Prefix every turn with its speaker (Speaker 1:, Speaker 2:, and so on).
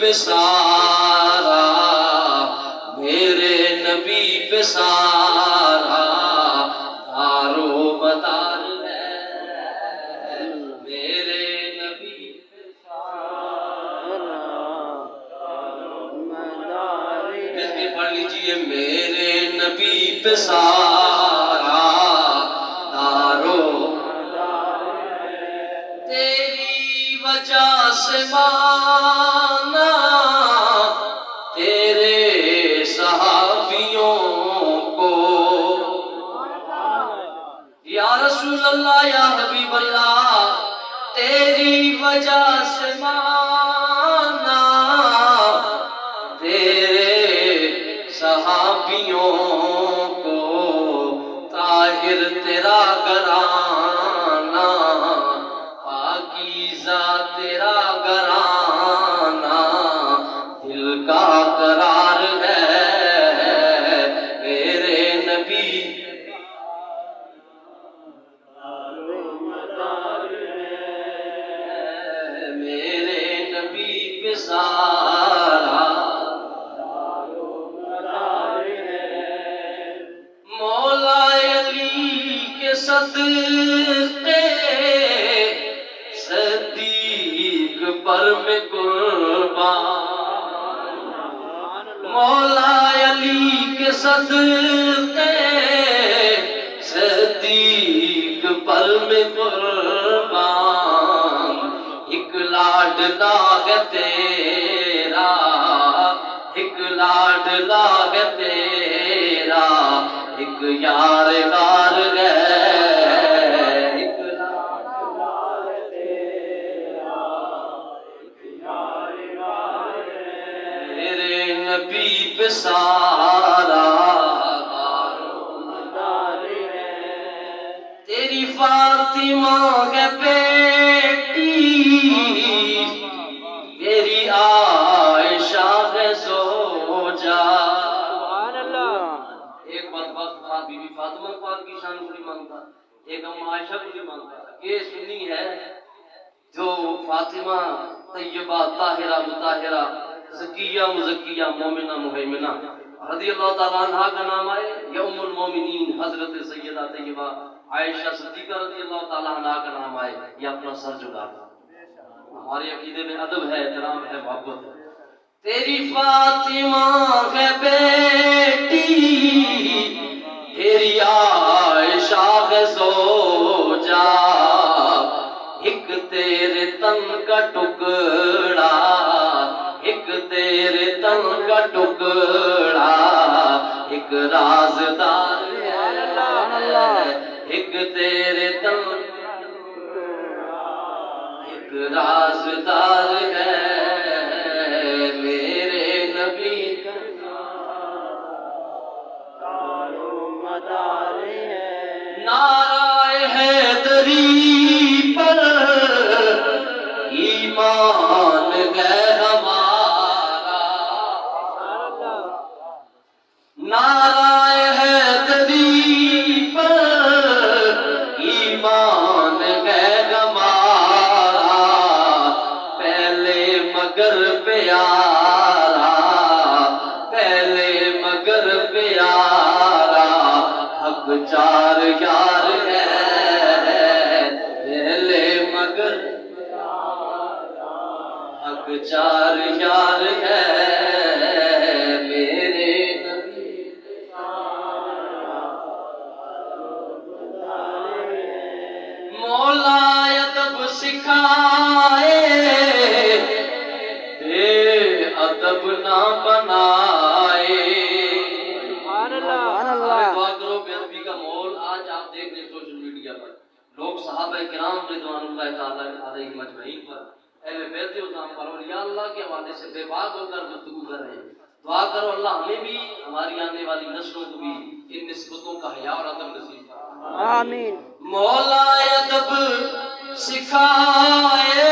Speaker 1: پہ سارا، میرے نبی پہ سارا دارو مدار ہے، میرے نبی پہ سارا دارو مدار ہے۔ مل کے پڑھ لیجئے، میرے نبی پہ سارا دارو مدار ہے، تیری وجہ سے مانا تیرے صحابیوں کو، یا رسول اللہ یا حبیب اللہ، تیری وجہ سے مانا تیرے صحابیوں کو، طاہر تیرا گھرانہ پاکیزہ تیرا گھرانہ دل کا قرار ہے، میرے نبی میرے نبی پہ سارا مولا علی کے صدقے صدیق پر میں قربان، مولا علی کے صدقے صدیق پر میں قربان، ایک لاڈلا ہے تیرا، ایک لاڈلا ہے تیرا، ایک یار غار ہے، ایک لاڈلا ہے تیرا، ایک یار غار ہے، میرے نبی پہ سارا دارو مدار ہے، تیری فاطمہ ہے بیٹی، تیری عائشہ ہے زوجہ، ایک بات بی بی فاطمہ پاک کی شان کو نہیں مانتا، ایک ہم عائشہ کو نہیں مانتا، یہ سنی ہے جو فاطمہ طیبہ طاہرہ مطہرہ زکیہ مزکیہ مومنہ مہیمنہ رضی اللہ تعالیٰ عنہ کا نام آئے، یا ام المومنین حضرت سیدہ طیبہ عائشہ صدیقہ رضی اللہ تعالیٰ عنہ کا نام آئے، یہ اپنا سر جھکا تھا۔ ہمارے عقیدے میں ادب ہے، احترام ہے، محبت ہے۔ تیری فاطمہ ہے بیٹی، تیری عائشہ ہے زوجہ، ایک تیرے تن کا ٹکڑا، ایک تیرے تن کا ٹکڑا، ایک رازدار ہے، ایک تیرے تن ایک رازدار ہے، میرے نبی کا دارو مدار ہے، نعرہ حیدری پر ایمان ہے ہمارا، نعرہ حیدری پر ایمان ہے ہمارا، پہلے مگر پیارا، پہلے مگر پیارا، حق چار یار ہے، پہلے مگر حق چار یار ہے، میرے نبی مولا ادب سکھائے، بے ادب نہ بنائے، دعا کرو بے ادبی کا ماحول آج آپ دیکھ رہے سوشل میڈیا پر، لوگ صحابہ کرام رضوان اللہ تعالیٰ علیہ مجمعین پر، اہل بیت اعظام پر، اولیاء اللہ کے حوالے سے بے باک ہو کر گفتگو کر رہے ہیں۔ دعا کرو اللہ ہمیں بھی ہماری آنے والی نسلوں کو بھی ان نسبتوں کا حیا اور ادب نصیب فرمائے، آمین۔ مولا ادب سکھائے